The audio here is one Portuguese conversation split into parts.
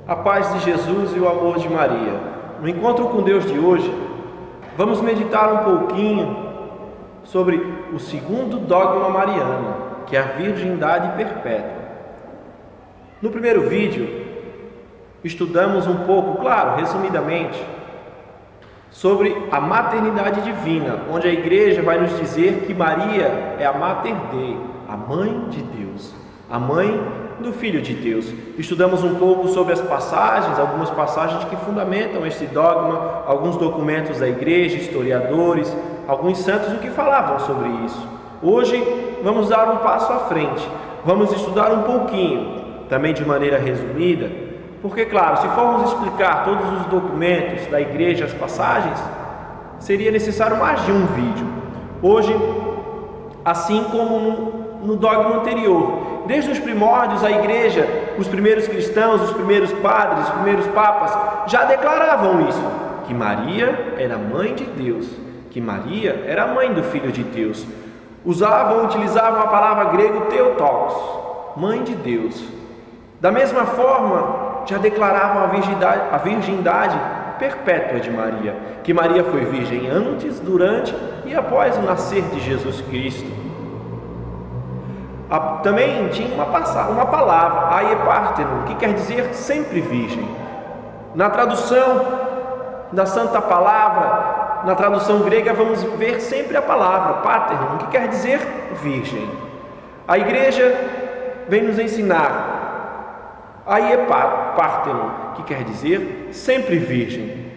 A paz de Jesus e o amor de Maria. No encontro com Deus de hoje, vamos meditar um pouquinho sobre o segundo dogma mariano, que é a virgindade perpétua. No primeiro vídeo, estudamos um pouco, claro, resumidamente, sobre a maternidade divina, onde a igreja vai nos dizer que Maria é a Mater Dei, a mãe de Deus, a mãe do Filho de Deus. Estudamos um pouco sobre as passagens, algumas passagens que fundamentam este dogma, alguns documentos da igreja, historiadores, alguns santos o que falavam sobre isso. Hoje vamos dar um passo à frente, vamos estudar um pouquinho, também de maneira resumida, porque claro, se formos explicar todos os documentos da igreja, as passagens, seria necessário mais de um vídeo. Hoje, assim como no dogma anterior, desde os primórdios, a igreja, os primeiros cristãos, os primeiros padres, os primeiros papas, já declaravam isso, que Maria era mãe de Deus, que Maria era mãe do Filho de Deus. Utilizavam a palavra grega Theotokos, mãe de Deus. Da mesma forma, já declaravam a virgindade perpétua de Maria, que Maria foi virgem antes, durante e após o nascer de Jesus Cristo. Também tinha uma palavra, aiepartenon, que quer dizer sempre virgem. Na tradução da Santa Palavra, na tradução grega, vamos ver sempre a palavra paternon, que quer dizer virgem. A igreja vem nos ensinar aiepartenon, que quer dizer sempre virgem.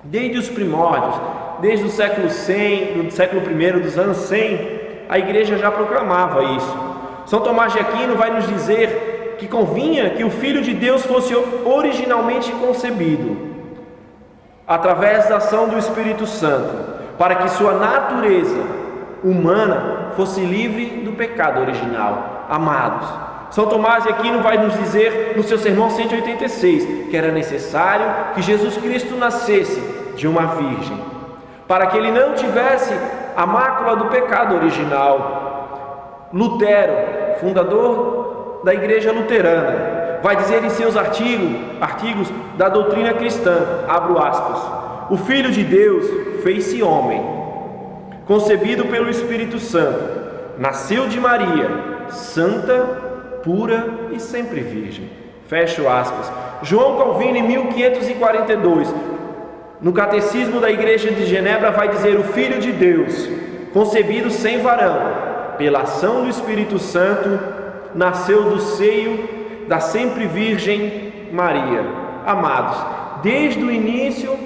Desde os primórdios, desde o século 100, do século I, dos anos 100, a igreja já proclamava isso. São Tomás de Aquino vai nos dizer que convinha que o Filho de Deus fosse originalmente concebido através da ação do Espírito Santo, para que sua natureza humana fosse livre do pecado original. Amados, São Tomás de Aquino vai nos dizer no seu sermão 186 que era necessário que Jesus Cristo nascesse de uma virgem, para que ele não tivesse a mácula do pecado original. Lutero, fundador da igreja luterana, vai dizer em seus artigos da doutrina cristã, abro aspas, o Filho de Deus fez-se homem, concebido pelo Espírito Santo, nasceu de Maria, santa, pura e sempre virgem, fecho aspas. João Calvino, em 1542, no Catecismo da Igreja de Genebra, vai dizer: o Filho de Deus, concebido sem varão, pela ação do Espírito Santo, nasceu do seio da sempre Virgem Maria. Amados, desde o início,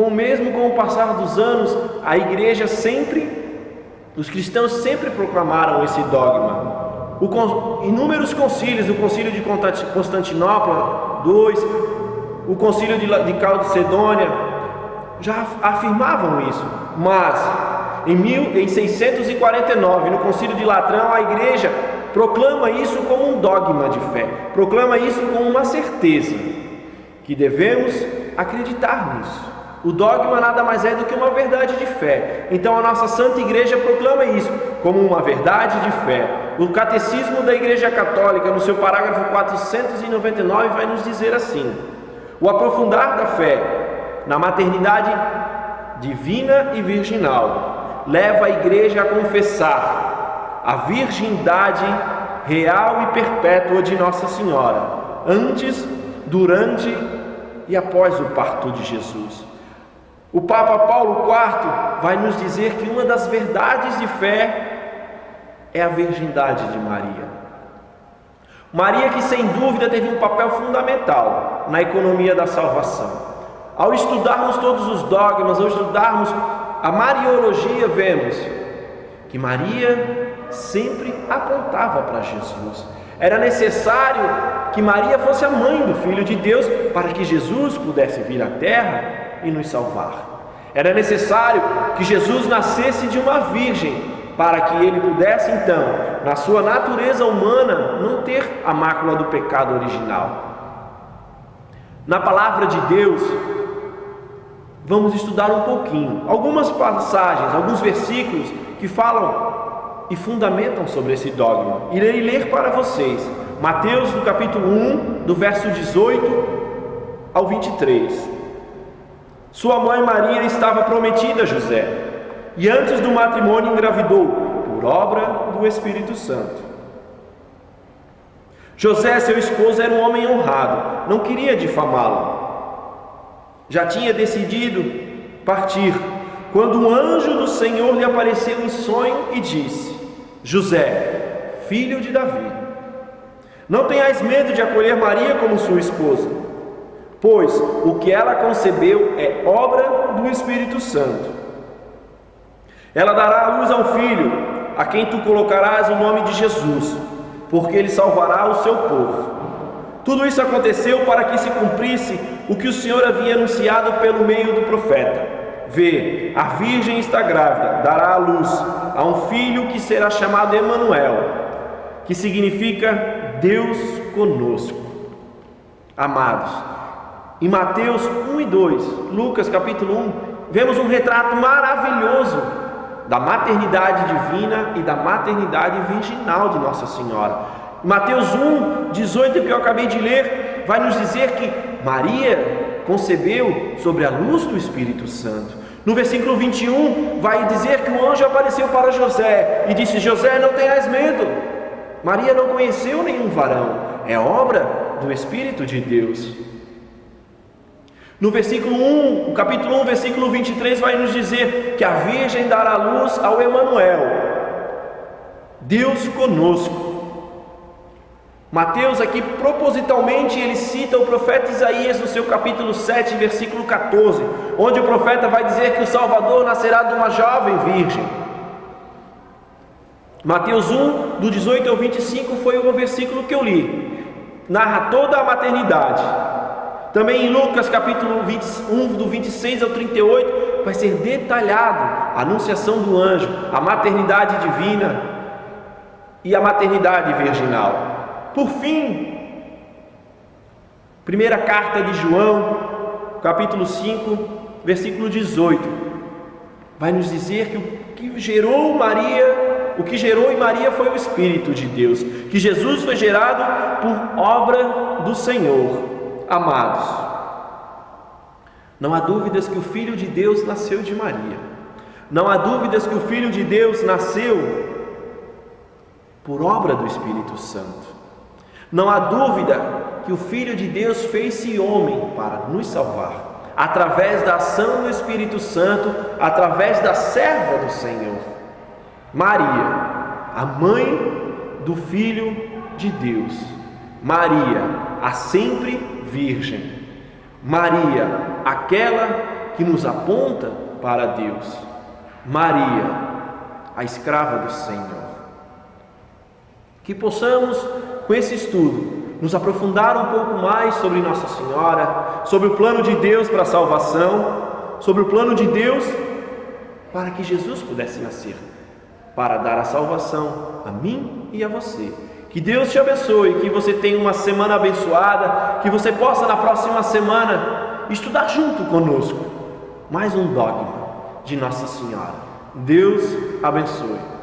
mesmo com o passar dos anos, a Igreja os cristãos sempre proclamaram esse dogma. Inúmeros concílios, o concílio de Constantinopla II, o concílio de Calcedônia, já afirmavam isso, mas em 649, no concílio de Latrão, a igreja proclama isso como um dogma de fé, proclama isso como uma certeza, que devemos acreditar nisso. O dogma nada mais é do que uma verdade de fé. Então a nossa Santa Igreja proclama isso como uma verdade de fé. O Catecismo da Igreja Católica, no seu parágrafo 499, vai nos dizer assim: o aprofundar da fé na maternidade divina e virginal leva a igreja a confessar a virgindade real e perpétua de Nossa Senhora, antes, durante e após o parto de Jesus. O Papa Paulo IV vai nos dizer que uma das verdades de fé é a virgindade de Maria. Maria, que sem dúvida teve um papel fundamental na economia da salvação. Ao estudarmos todos os dogmas, ao estudarmos a Mariologia, vemos que Maria sempre apontava para Jesus. Era necessário que Maria fosse a mãe do Filho de Deus para que Jesus pudesse vir à terra e nos salvar. Era necessário que Jesus nascesse de uma virgem para que ele pudesse então, na sua natureza humana, não ter a mácula do pecado original. Na palavra de Deus, vamos estudar um pouquinho, algumas passagens, alguns versículos que falam e fundamentam sobre esse dogma. Irei ler para vocês Mateus, no capítulo 1, do verso 18 ao 23. Sua mãe Maria estava prometida a José, e antes do matrimônio engravidou, por obra do Espírito Santo. José, seu esposo, era um homem honrado, não queria difamá-la. Já tinha decidido partir, quando um anjo do Senhor lhe apareceu em sonho e disse: José, filho de Davi, não tenhais medo de acolher Maria como sua esposa, pois o que ela concebeu é obra do Espírito Santo. Ela dará à luz a um filho, a quem tu colocarás o nome de Jesus, porque ele salvará o seu povo. Tudo isso aconteceu para que se cumprisse o que o Senhor havia anunciado pelo meio do profeta. Vê, a virgem está grávida, dará à luz a um filho que será chamado Emanuel, que significa Deus conosco. Amados, em Mateus 1 e 2, Lucas capítulo 1, vemos um retrato maravilhoso da maternidade divina e da maternidade virginal de Nossa Senhora. Mateus 1, 18, que eu acabei de ler, vai nos dizer que Maria concebeu sobre a luz do Espírito Santo. No versículo 21, vai dizer que o anjo apareceu para José e disse: José, não tenhas medo. Maria não conheceu nenhum varão, é obra do Espírito de Deus. No versículo 1, capítulo 1, versículo 23, vai nos dizer que a Virgem dará luz ao Emanuel, Deus conosco. Mateus aqui propositalmente ele cita o profeta Isaías no seu capítulo 7, versículo 14, onde o profeta vai dizer que o Salvador nascerá de uma jovem virgem. Mateus 1, do 18 ao 25 foi o versículo que eu li, narra toda a maternidade. Também em Lucas capítulo 21, do 26 ao 38, vai ser detalhado a anunciação do anjo, a maternidade divina e a maternidade virginal. Por fim, primeira carta de João, capítulo 5, versículo 18, vai nos dizer que o que gerou em Maria foi o Espírito de Deus, que Jesus foi gerado por obra do Senhor. Amados, não há dúvidas que o Filho de Deus nasceu de Maria, não há dúvidas que o Filho de Deus nasceu por obra do Espírito Santo. Não há dúvida que o Filho de Deus fez-se homem para nos salvar, através da ação do Espírito Santo, através da serva do Senhor, Maria, a mãe do Filho de Deus. Maria, a sempre virgem. Maria, aquela que nos aponta para Deus. Maria, a escrava do Senhor. Que possamos, com esse estudo, nos aprofundar um pouco mais sobre Nossa Senhora, sobre o plano de Deus para a salvação, sobre o plano de Deus para que Jesus pudesse nascer, para dar a salvação a mim e a você. Que Deus te abençoe, que você tenha uma semana abençoada, que você possa na próxima semana estudar junto conosco mais um dogma de Nossa Senhora. Deus abençoe.